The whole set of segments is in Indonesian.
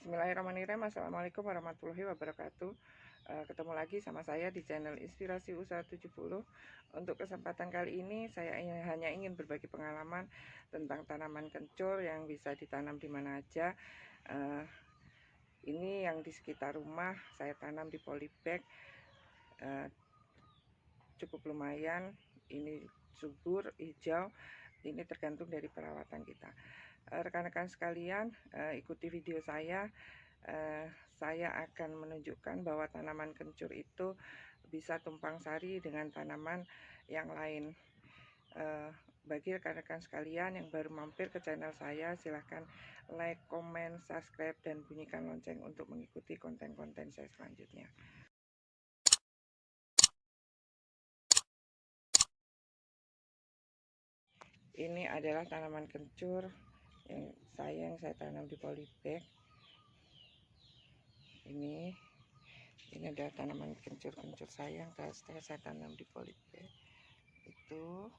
Bismillahirrahmanirrahim. Assalamualaikum warahmatullahi wabarakatuh. Ketemu lagi sama saya di channel Inspirasi Usaha 70. Untuk kesempatan kali ini saya hanya ingin berbagi pengalaman tentang tanaman kencur yang bisa ditanam di mana aja. Ini yang di sekitar rumah saya tanam di polybag, cukup lumayan. Ini subur, hijau. Ini tergantung dari perawatan kita. Rekan-rekan sekalian, ikuti video saya. Saya akan menunjukkan bahwa tanaman kencur itu bisa tumpang sari dengan tanaman yang lain. Bagi rekan-rekan sekalian yang baru mampir ke channel saya, silahkan like, komen, subscribe, dan bunyikan lonceng untuk mengikuti konten-konten saya selanjutnya. Ini adalah tanaman kencur yang saya tanam di polybag. Ini adalah tanaman kencur-kencur saya yang saya tanam di polybag. Itu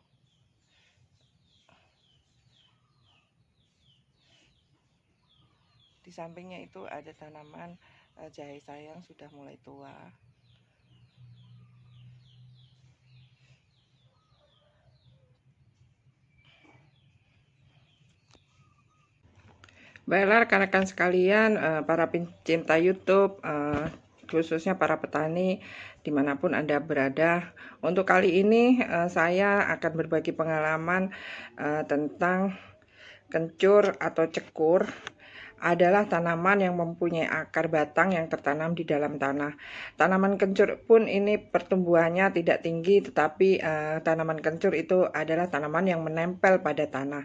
di sampingnya itu ada tanaman jahe saya yang sudah mulai tua. Baiklah rekan-rekan sekalian, para pencinta YouTube, khususnya para petani dimanapun Anda berada. Untuk kali ini saya akan berbagi pengalaman tentang kencur atau cekur. Adalah tanaman yang mempunyai akar batang yang tertanam di dalam tanah. Tanaman kencur pun ini pertumbuhannya tidak tinggi, tetapi tanaman kencur itu adalah tanaman yang menempel pada tanah.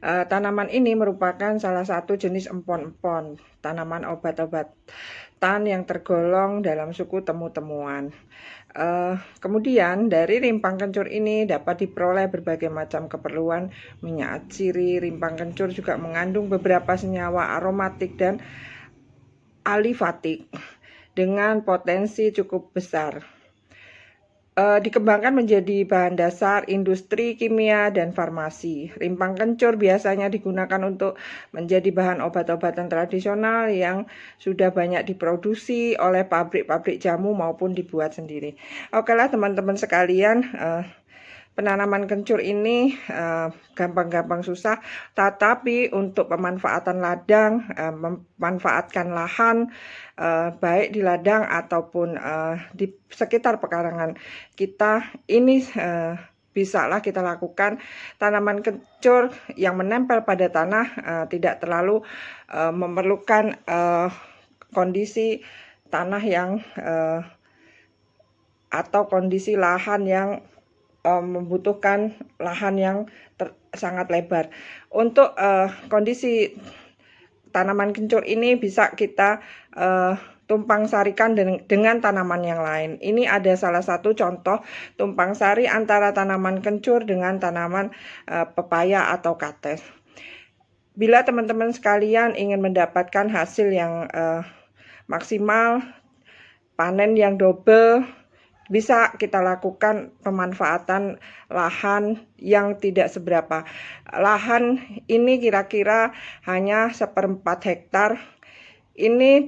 Tanaman ini merupakan salah satu jenis empon-empon, tanaman obat-obatan yang tergolong dalam suku temu-temuan. Kemudian dari rimpang kencur ini dapat diperoleh berbagai macam keperluan minyak atsiri. Rimpang kencur juga mengandung beberapa senyawa aromatik dan alifatik dengan potensi cukup besar. Dikembangkan menjadi bahan dasar industri kimia dan farmasi. Rimpang kencur biasanya digunakan untuk menjadi bahan obat-obatan tradisional yang sudah banyak diproduksi oleh pabrik-pabrik jamu maupun dibuat sendiri. Oke lah teman-teman sekalian, penanaman kencur ini gampang-gampang susah, tetapi untuk pemanfaatan ladang, memanfaatkan lahan, baik di ladang ataupun di sekitar pekarangan kita, ini bisalah kita lakukan. Tanaman kencur yang menempel pada tanah tidak terlalu memerlukan kondisi tanah yang atau kondisi lahan yang membutuhkan lahan yang sangat lebar. Untuk kondisi tanaman kencur ini bisa kita tumpang sarikan dengan tanaman yang lain. Ini ada salah satu contoh tumpang sari antara tanaman kencur dengan tanaman pepaya atau kates. Bila teman-teman sekalian ingin mendapatkan hasil yang maksimal, panen yang double, bisa kita lakukan pemanfaatan lahan yang tidak seberapa. Lahan ini kira-kira hanya 1/4 hektar. Ini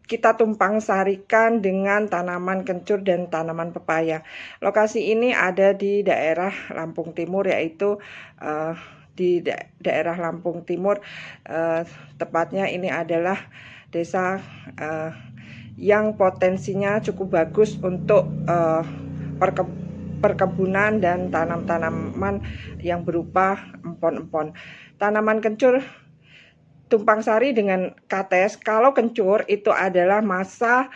kita tumpang sarikan dengan tanaman kencur dan tanaman pepaya. Lokasi ini ada di daerah Lampung Timur, yaitu di daerah Lampung Timur, tepatnya ini adalah desa yang potensinya cukup bagus untuk perkebunan dan tanaman yang berupa empon-empon. Tanaman kencur tumpang sari dengan kates. Kalau kencur itu adalah masa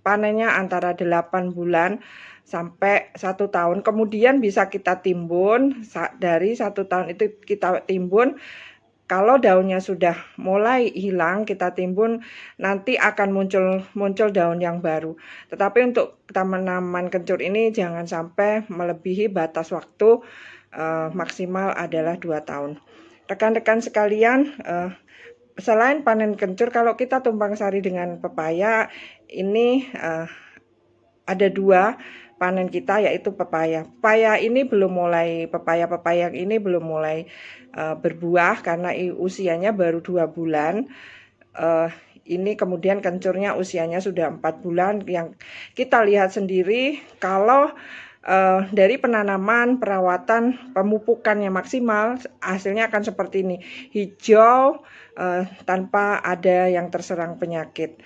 panennya antara 8 bulan sampai 1 tahun. Kemudian bisa kita timbun. Dari 1 tahun itu kita timbun. Kalau daunnya sudah mulai hilang, kita timbun, nanti akan muncul daun yang baru. Tetapi untuk tanaman kencur ini jangan sampai melebihi batas waktu maksimal adalah 2 tahun. Rekan-rekan sekalian, selain panen kencur, kalau kita tumpang sari dengan pepaya, ini ada 2 panen kita, yaitu pepaya. Pepaya ini belum mulai, pepaya yang ini belum mulai berbuah karena usianya baru 2 bulan. ini kemudian kencurnya usianya sudah 4 bulan, yang kita lihat sendiri kalau dari penanaman, perawatan, pemupukannya maksimal, hasilnya akan seperti ini, hijau tanpa ada yang terserang penyakit.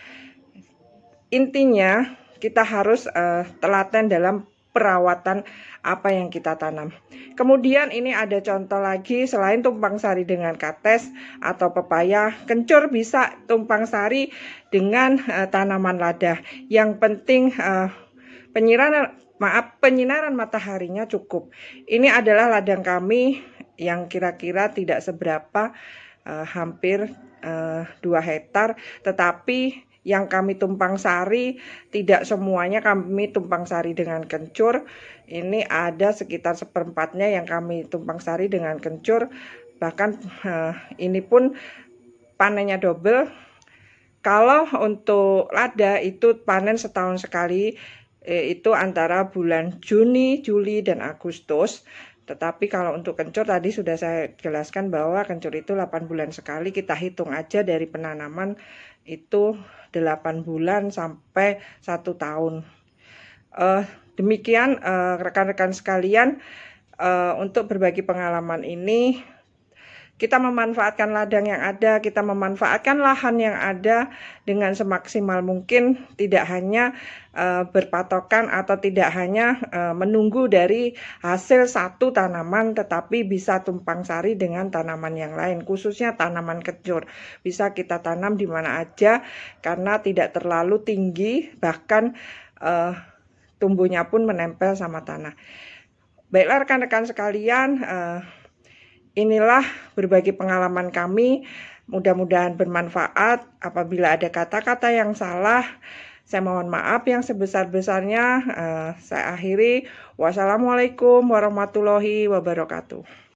Intinya kita harus telaten dalam perawatan apa yang kita tanam. Kemudian ini ada contoh lagi, selain tumpang sari dengan kates atau pepaya, kencur bisa tumpang sari dengan tanaman lada. Yang penting penyinaran mataharinya cukup. Ini adalah ladang kami yang kira-kira tidak seberapa, hampir 2 hektar, tetapi yang kami tumpang sari tidak semuanya kami tumpang sari dengan kencur. Ini ada sekitar seperempatnya yang kami tumpang sari dengan kencur. Bahkan ini pun panennya double. Kalau untuk lada itu panen setahun sekali, itu antara bulan Juni, Juli, dan Agustus. Tetapi kalau untuk kencur tadi sudah saya jelaskan bahwa kencur itu 8 bulan sekali. Kita hitung aja dari penanaman itu 8 bulan sampai 1 tahun. Demikian rekan-rekan sekalian, untuk berbagi pengalaman ini, kita memanfaatkan ladang yang ada, kita memanfaatkan lahan yang ada dengan semaksimal mungkin, tidak hanya berpatokan atau tidak hanya menunggu dari hasil satu tanaman, tetapi bisa tumpang sari dengan tanaman yang lain, khususnya tanaman kencur. Bisa kita tanam di mana aja karena tidak terlalu tinggi, bahkan tumbuhnya pun menempel sama tanah. Baiklah rekan-rekan sekalian, inilah berbagi pengalaman kami, mudah-mudahan bermanfaat. Apabila ada kata-kata yang salah, saya mohon maaf yang sebesar-besarnya. Saya akhiri. Wassalamualaikum warahmatullahi wabarakatuh.